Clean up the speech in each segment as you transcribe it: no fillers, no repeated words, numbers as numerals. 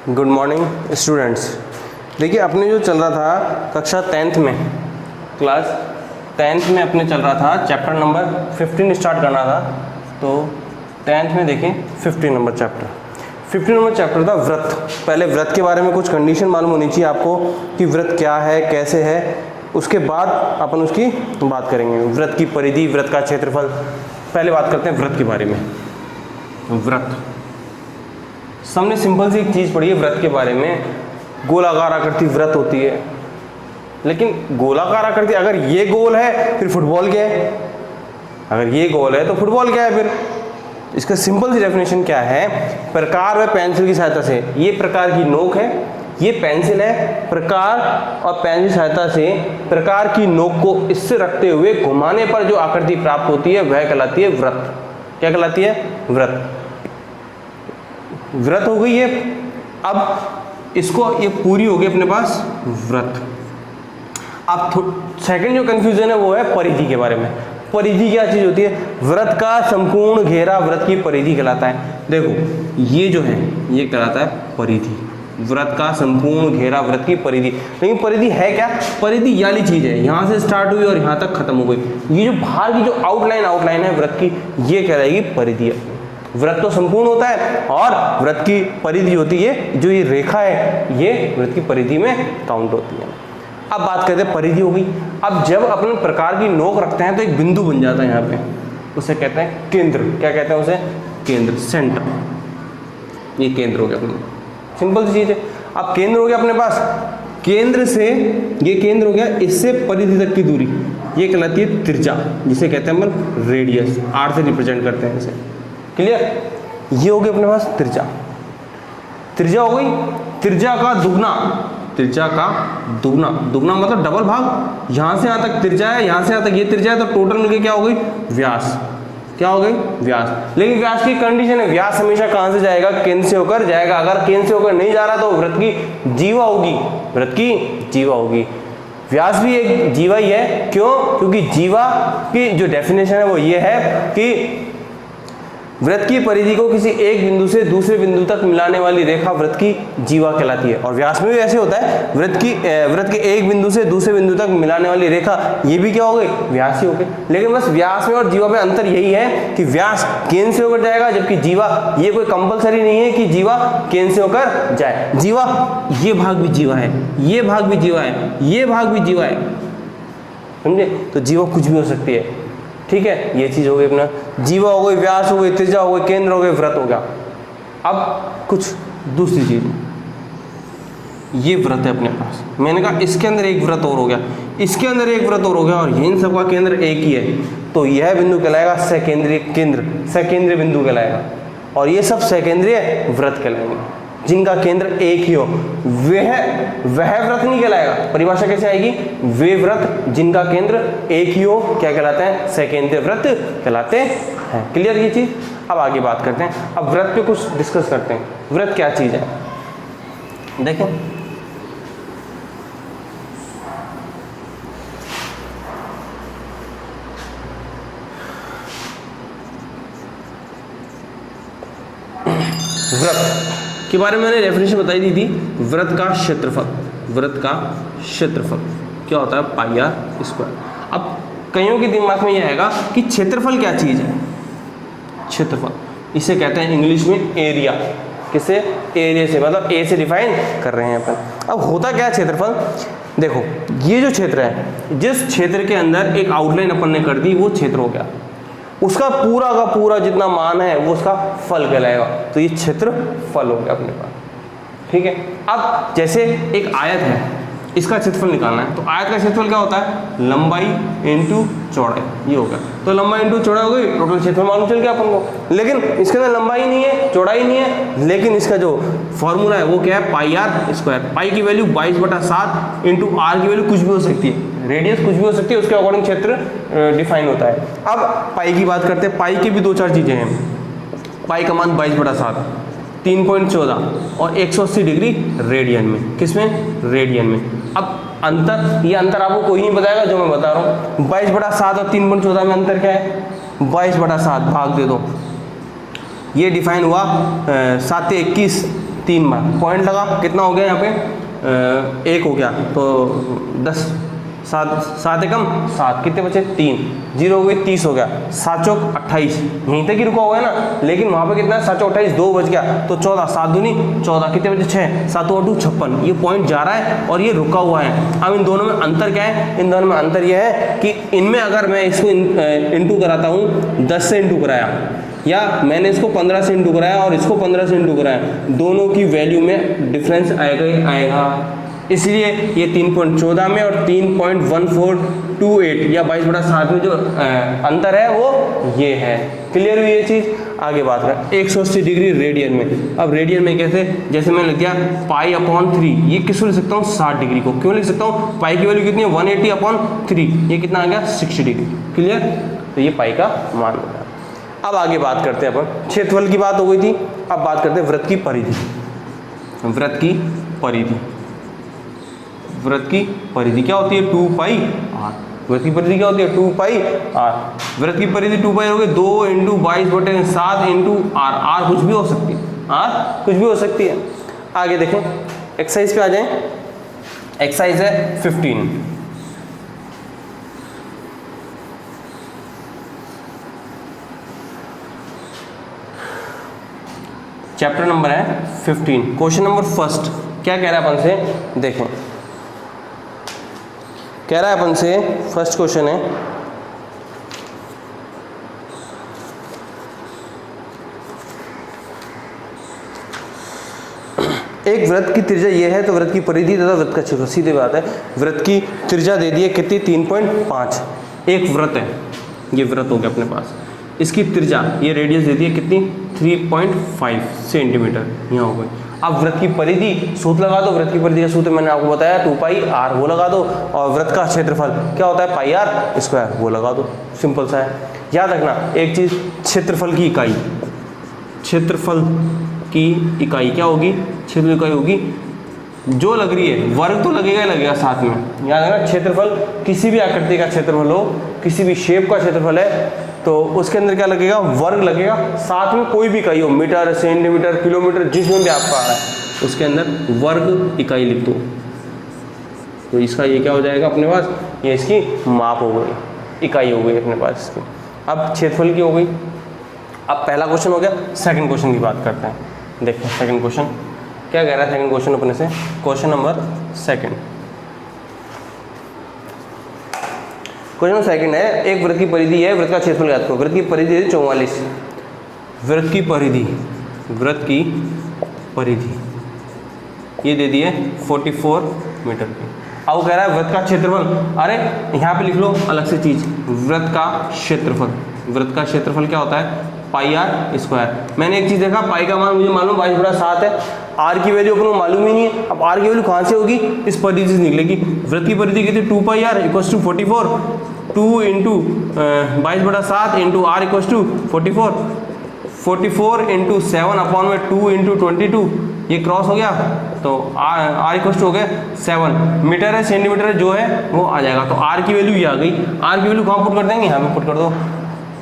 Good morning students. देखिए अपने जो चल रहा था कक्षा 10th में, क्लास 10th में अपने चल रहा था चैप्टर नंबर 15 स्टार्ट करना था। तो 10th में देखें 15 नंबर चैप्टर था व्रत। पहले व्रत के बारे में कुछ कंडीशन मालूम होनी चाहिए आपको कि व्रत क्या है, कैसे है, उसके बाद अपन उसकी बात करेंगे। व्रत की परिधि, व्रत का क्षेत्रफल। पहले बात करते हैं व्रत के बारे में। व्रत हमने सिंपल सी एक चीज़ पढ़ी है व्रत के बारे में, गोलाकार आकृति व्रत होती है। लेकिन गोलाकार आकृति, अगर ये गोल है फिर फुटबॉल क्या है? अगर ये गोल है तो फुटबॉल क्या है फिर? इसका सिंपल सी डेफिनेशन क्या है? प्रकार व पेंसिल की सहायता से, ये प्रकार की नोक है, ये पेंसिल है, प्रकार और पेंसिल की सहायता से प्रकार की नोक को इससे रखते हुए घुमाने पर जो आकृति प्राप्त होती है वह कहलाती है व्रत। क्या कहलाती है? व्रत। व्रत हो गई है। अब इसको ये पूरी हो गई अपने पास व्रत। अब सेकंड जो कंफ्यूजन है वो है परिधि के बारे में। परिधि क्या चीज होती है? व्रत का संपूर्ण घेरा व्रत की परिधि कहलाता है। देखो ये जो है ये कहलाता है परिधि। व्रत का संपूर्ण घेरा व्रत की परिधि। लेकिन परिधि है क्या? परिधि ये वाली चीज है, यहाँ से स्टार्ट हुई और यहाँ तक खत्म हो गई। ये जो बाहर की जो आउटलाइन है व्रत की, ये कहलाएगी परिधि। व्रत तो संपूर्ण होता है और व्रत की परिधि होती है, जो ये रेखा है ये व्रत की परिधि में काउंट होती है। अब बात करते हैं परिधि हो गई। अब जब अपन प्रकार की नोक रखते हैं तो एक बिंदु बन जाता है यहाँ पे, उसे कहते हैं केंद्र। क्या कहते हैं उसे? केंद्र, सेंटर। ये केंद्र हो गया अपने, सिंपल सी चीज है। अब केंद्र हो गया अपने पास, केंद्र से ये केंद्र हो गया, इससे परिधि तक की दूरी ये कहलाती है त्रिज्या, जिसे कहते हैं अपन रेडियस। आर से रिप्रेजेंट करते हैं इसे। क्लियर? ये हो गया अपने पास त्रिज्या। त्रिज्या हो गई, त्रिज्या का दुगना। त्रिज्या का दुगना, दुगना मतलब डबल भाग। यहां से यहां तक त्रिज्या है, यहां से यहां तक ये त्रिज्या है, तो टोटल मिलके क्या हो गई? व्यास। क्या हो गई? व्यास। लेकिन व्यास की कंडीशन है, व्यास हमेशा कहां से जाएगा? केंद्र से होकर जाएगा। अगर केंद्र से होकर नहीं जा रहा तो व्रत की जीवा होगी। व्रत की जीवा होगी। व्यास भी एक जीवा ही है। क्यों? क्योंकि जीवा की जो डेफिनेशन है वो ये है कि व्रत की परिधि को किसी एक बिंदु से दूसरे बिंदु तक मिलाने वाली रेखा व्रत की जीवा कहलाती है। और व्यास में भी ऐसे होता है, व्रत के एक बिंदु से दूसरे बिंदु तक मिलाने वाली रेखा, ये भी क्या हो गई? व्यास ही हो गई। लेकिन बस व्यास में और जीवा में अंतर यही है कि व्यास केंद्र से होकर जाएगा, जबकि जीवा ये कोई कंपलसरी नहीं है कि जीवा केंद्र से होकर जाए। जीवा, ये भाग भी जीवा है, ये भाग भी जीवा है, ये भाग भी जीवा है। समझे? तो जीवा कुछ भी हो सकती है। ठीक है, ये चीज हो गई अपना, जीवा हो गई, व्यास हो गई, त्रिज्या हो गई, केंद्र हो गई, व्रत हो गया। अब कुछ दूसरी चीज, ये व्रत है अपने पास। मैंने कहा इसके अंदर एक व्रत और हो गया, इसके अंदर एक व्रत और हो गया, और इन सबका केंद्र एक ही है, तो यह बिंदु कहलाएगा सकेंद्रीय केंद्र, सकेंद्रीय बिंदु कहलाएगा। और ये सब सकेंद्रीय व्रत कहलाएंगे, जिनका केंद्र एक ही हो। वह व्रत नहीं कहलाएगा। परिभाषा कैसे आएगी? वे व्रत जिनका केंद्र एक ही हो क्या कहलाते हैं? सकेंद्रीय व्रत कहलाते हैं। क्लियर ये चीज? अब आगे बात करते हैं। अब व्रत पे कुछ डिस्कस करते हैं। व्रत क्या चीज है? देखो व्रत के बारे में मैंने डेफिनेशन बताई दी थी। व्रत का क्षेत्रफल, व्रत का क्षेत्रफल क्या होता है? पाई आर स्क्वायर। अब कईयों के दिमाग में यह आएगा कि क्षेत्रफल क्या चीज है? क्षेत्रफल इसे कहते हैं इंग्लिश में एरिया। किसे? एरिया से, मतलब ए से डिफाइन कर रहे हैं अपन। अब होता क्या है क्षेत्रफल? देखो ये जो क्षेत्र है, जिस क्षेत्र के अंदर एक आउटलाइन अपन ने कर दी वो क्षेत्र हो गया, उसका पूरा का पूरा जितना मान है वो उसका फल कहलाएगा। तो ये क्षेत्र फल हो गया अपने पास। ठीक है। अब जैसे एक आयत है, इसका क्षेत्रफल निकालना है, तो आयत का क्षेत्रफल क्या होता है? लंबाई इंटू चौड़ाई, ये होगा। तो लंबाई इंटू चौड़ाई हो गई, टोटल क्षेत्रफल मालूम चल गया अपन को। लेकिन इसके अंदर लंबाई नहीं है, चौड़ाई नहीं है, लेकिन इसका जो फॉर्मूला है वो क्या है? पाई आर स्क्वायर। पाई की वैल्यू 22/7 इंटू आर की वैल्यू कुछ भी हो सकती है, रेडियस कुछ भी हो सकती है, उसके अकॉर्डिंग क्षेत्र डिफाइन होता है। अब पाई की बात करते हैं। पाई की भी 2-4 चीजें हैं। पाई का मान 22/7, 3.14 और 180 डिग्री रेडियन में। किसमें? रेडियन में। अब अंतर, ये अंतर आपको कोई नहीं बताएगा जो मैं बता रहा हूँ। 22/7 और 3.14 में अंतर क्या है? 22/7 भाग दे दो, ये डिफाइन हुआ 7 से 21, 3 बार पॉइंट लगा, कितना हो गया यहाँ पे 1 हो गया, तो 10 7 एकम 7, कितने बचे 3, 0 हो गए 30 हो गया, 7 चौक 28, यहीं तक ही रुका हुआ है ना, लेकिन वहाँ पे कितना है 7 चौक 28, 2 बच गया तो 14, 7 दूनी 14, कितने बचे 6, 7 और 2 56, ये पॉइंट जा रहा है और ये रुका हुआ है। अब इन दोनों में अंतर क्या है, इन दोनों में अंतर ये है कि इनमें अगर मैं इसको इंटू कराता हूँ 10 से इंटू कराया, या मैंने इसको 15 से इंटू कराया और इसको 15 से इंटू कराया, दोनों की वैल्यू में डिफरेंस आएगा ही आएगा, इसलिए ये 3.14 में और 3.1428 या 22/7 में जो अंतर है वो ये है। क्लियर हुई ये चीज़। आगे बात करें 180 डिग्री रेडियन में। अब रेडियन में कैसे, जैसे मैंने लिख दिया π/3, ये किसको लिख सकता हूँ 60 डिग्री को, क्यों लिख सकता हूँ, पाई की वैल्यू कितनी है 180/3, ये कितना आ गया 60 डिग्री। क्लियर, तो ये पाई का मान हो गया। अब आगे बात करते हैं अपन, क्षेत्रफल की बात हो गई थी, अब बात करते हैं वृत्त की परिधि। वृत्त की परिधि, वृत्त की परिधि क्या होती है 2πr। वृत्त की परिधि क्या होती है 2πr। वृत्त की परिधि 2πr हो गई 2 × 22/7 × r कुछ भी हो सकती है, r कुछ भी हो सकती है। आगे देखें एक्सरसाइज पे आ जाएं। एक्सरसाइज है 15। चैप्टर नंबर है 15, क्वेश्चन नंबर फर्स्ट क्या कह रहा है अपन से, देखें कह रहा है अपन से, फर्स्ट क्वेश्चन है एक वृत्त की त्रिज्या ये है तो वृत्त की परिधि तथा वृत्त का क्षेत्रफल, सीधी बात है। वृत्त की त्रिज्या दे दी है कितनी 3.5, एक वृत्त है, ये वृत्त हो गया अपने पास, इसकी त्रिज्या ये रेडियस दे दी है कितनी 3.5 सेंटीमीटर, यहाँ हो गई। अब वृत्त की परिधि सूत्र लगा दो, वृत्त की परिधि का सूत्र मैंने आपको बताया 2πr, वो लगा दो, और वृत्त का क्षेत्रफल क्या होता है πr², वो लगा दो, सिंपल सा है। याद रखना एक चीज, क्षेत्रफल की इकाई, क्षेत्रफल की इकाई क्या होगी, क्षेत्रफल इकाई होगी जो लग रही है, वर्ग तो लगेगा ही लगेगा साथ में। याद रखना क्षेत्रफल किसी भी आकृति का क्षेत्रफल हो, किसी भी शेप का क्षेत्रफल है तो उसके अंदर क्या लगेगा, वर्ग लगेगा, साथ में कोई भी इकाई हो, मीटर सेंटीमीटर किलोमीटर जिसमें भी आपका आ रहा है उसके अंदर वर्ग इकाई लिख दो, तो इसका ये क्या हो जाएगा अपने पास, ये इसकी माप हो गई, इकाई हो गई अपने पास इसकी। अब क्षेत्रफल की हो गई। अब पहला क्वेश्चन हो गया, सेकंड क्वेश्चन की बात करते हैं। देखते हैं सेकंड क्वेश्चन क्या कह रहा है। सेकंड क्वेश्चन अपने से, question number second, question second है, एक वृत्त की परिधि है, वृत्त का क्षेत्रफल ज्ञात करो। वृत्त की परिधि है 44, वृत्त की परिधि, वृत्त की परिधि ये दे दी है 44 मीटर की। अब कह रहा है वृत्त का क्षेत्रफल, अरे यहाँ पे लिख लो अलग से चीज, वृत्त का क्षेत्रफल, वृत्त का क्षेत्रफल क्या होता है πr²। मैंने एक चीज देखा, पाई का मान मुझे मालूम 22/7 है, आर की वैल्यू अपन को मालूम ही नहीं है। अब आर की वैल्यू कहाँ से होगी, इस परिधि से निकलेगी। वृत्त की परिधि कितनी 2πr = 44, 2 × 22/7 × r = 44, 44 × 7/2 × 22, ये क्रॉस हो गया तो r हो गया 7 मीटर है, सेंटीमीटर है, जो है वो आ जाएगा। तो r की वैल्यू ये आ गई। r की वैल्यू कहाँ पुट कर देंगे, यहाँ पे पुट कर दो,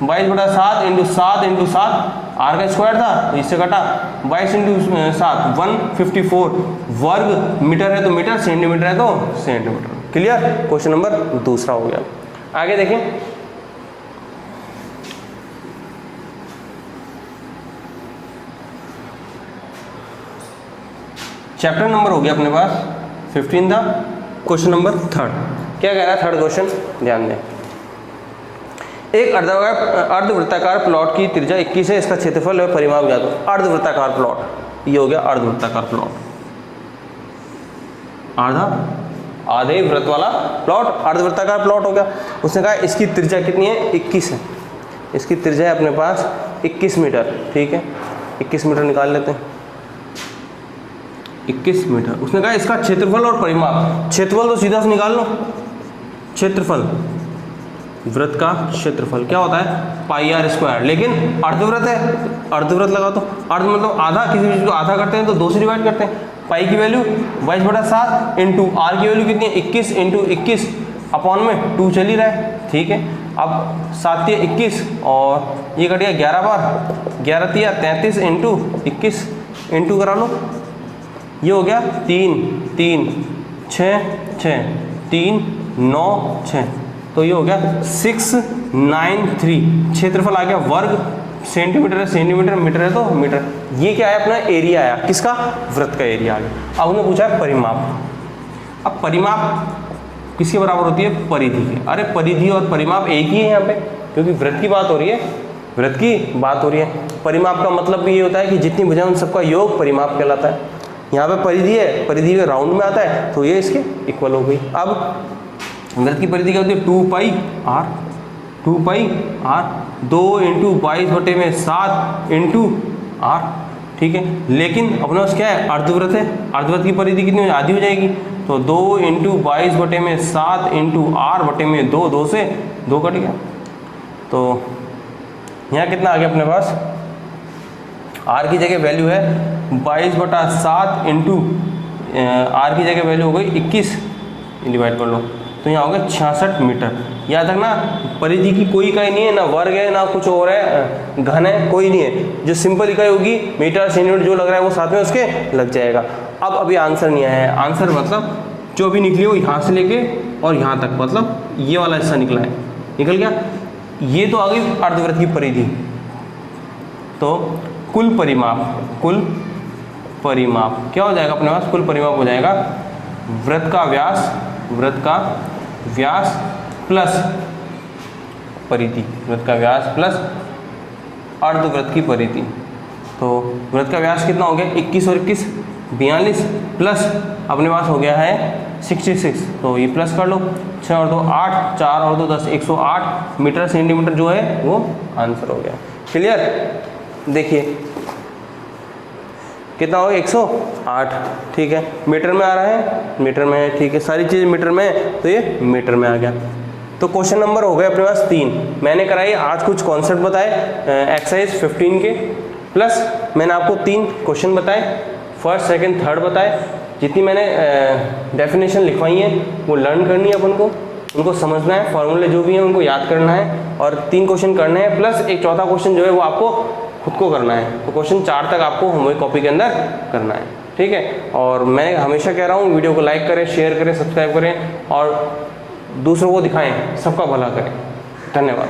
22/7 × 7 × 7, r का स्क्वायर था तो इससे कटा, 22 × 7 154, वर्ग मीटर है तो मीटर, सेंटीमीटर है तो सेंटीमीटर। क्लियर, क्वेश्चन नंबर दूसरा हो गया। आगे देखें, चैप्टर नंबर हो गया अपने पास 15 था। क्वेश्चन नंबर थर्ड क्या कह रहा है, थर्ड क्वेश्चन ध्यान दें। एक अर्धवृत्ताकार प्लॉट की त्रिज्या 21 है, इसका क्षेत्रफल है परिमाप ज्ञात करो। अर्धवृत्ताकार प्लॉट, ये हो गया अर्धवृत्ताकार प्लॉट, आधे वृत्त वाला प्लॉट अर्धवृत्ताकार प्लॉट हो गया। उसने कहा इसकी त्रिज्या कितनी है 21 है, इसकी त्रिज्या है अपने पास 21 मीटर। ठीक है, 21 मीटर निकाल लेते हैं, 21 मीटर। उसने कहा इसका क्षेत्रफल और परिमाप, क्षेत्रफल तो सीधा से निकाल लो, क्षेत्रफल वृत्त का क्षेत्रफल क्या होता है πr², लेकिन अर्धवृत्त है, अर्धवृत्त लगा तो अर्ध मतलब आधा, किसी चीज को आधा करते हैं तो 2 से डिवाइड करते हैं। पाई की वैल्यू 22/7 इंटू आर की वैल्यू कितनी है 21 × 21 अपॉन में 2 चल ही रहा है। ठीक है, अब 7 × 21 और ये कट गया 11 बार, 11 × 33 इंटू 21 इंटू करा लो ये हो गया 3 3 6 6 3 9 6, तो ये हो गया 693। क्षेत्रफल आ गया वर्ग, सेंटीमीटर है सेंटीमीटर, मीटर है तो मीटर। ये क्या है अपना एरिया आया, किसका, वृत्त का एरिया आ गया। अब उन्होंने पूछा है परिमाप। अब परिमाप किसके बराबर होती है, परिधि के। अरे परिधि और परिमाप एक ही है यहाँ पे, क्योंकि वृत्त की बात हो रही है, वृत्त की बात हो रही है। परिमाप का मतलब भी ये होता है कि जितनी भुजाएं उन सबका योग परिमाप कहलाता है। यहाँ पे परिधि है, परिधि के राउंड में आता है तो ये इसके इक्वल हो गई। अब वृत्त की परिधि क्या होती है, 2 pi r, 2 pi r, 2 × 22/7 into r, ठीक है। लेकिन अपने पास क्या है, अर्धवृत्त है, अर्धवृत्त की परिधि कितनी आधी हो जाएगी, तो 2 × 22/7 इंटू आर बटे में 2, 2 से 2 कट गया, तो यहाँ कितना आ गया अपने पास, आर की जगह वैल्यू है 22/7 इंटू आर की जगह वैल्यू हो गई 21, डिवाइड कर लो तो यहाँ हो गया 66 मीटर। याद रखना परिधि की कोई इकाई नहीं है, ना वर्ग है ना कुछ और है, घन है, कोई नहीं है। जो सिंपल इकाई होगी मीटर सेंटीमीटर जो लग रहा है वो साथ में उसके लग जाएगा। अब अभी आंसर नहीं आया है, आंसर मतलब जो भी निकली हो यहाँ से लेके और यहाँ तक, मतलब ये वाला हिस्सा निकला है, निकल गया। ये तो आ गई अर्धवृत्त की परिधि। तो कुल परिमाप, कुल परिमाप क्या हो जाएगा अपने पास, कुल परिमाप हो जाएगा वृत्त का व्यास, वृत्त का व्यास प्लस परिधि, वृत्त का व्यास प्लस अर्धवृत्त की परिधि। तो वृत्त का व्यास कितना हो गया, 21 और 21 42 प्लस अपने पास हो गया है 66, तो ये प्लस कर लो, 6 और 2 8, 4 और 2 10, 108 मीटर सेंटीमीटर जो है वो आंसर हो गया। क्लियर, देखिए कितना हो गया 108, ठीक है। मीटर में आ रहा है, मीटर में है, ठीक है, सारी चीज़ मीटर में है तो ये मीटर में आ गया। तो क्वेश्चन नंबर हो गए अपने पास 3। मैंने कराई आज कुछ कॉन्सेप्ट बताए एक्सरसाइज 15 के, प्लस मैंने आपको 3 क्वेश्चन बताए, फर्स्ट सेकंड थर्ड बताए। जितनी मैंने डेफिनेशन लिखवाई है वो लर्न करनी है अपन को, उनको समझना है, फॉर्मूले जो भी हैं उनको याद करना है, और 3 क्वेश्चन करने हैं, प्लस एक चौथा क्वेश्चन जो है वो आपको खुद को करना है। तो क्वेश्चन 4 तक आपको होमवर्क कॉपी के अंदर करना है, ठीक है। और मैं हमेशा कह रहा हूँ वीडियो को लाइक करें, शेयर करें, सब्सक्राइब करें और दूसरों को दिखाएं, सबका भला करें। धन्यवाद।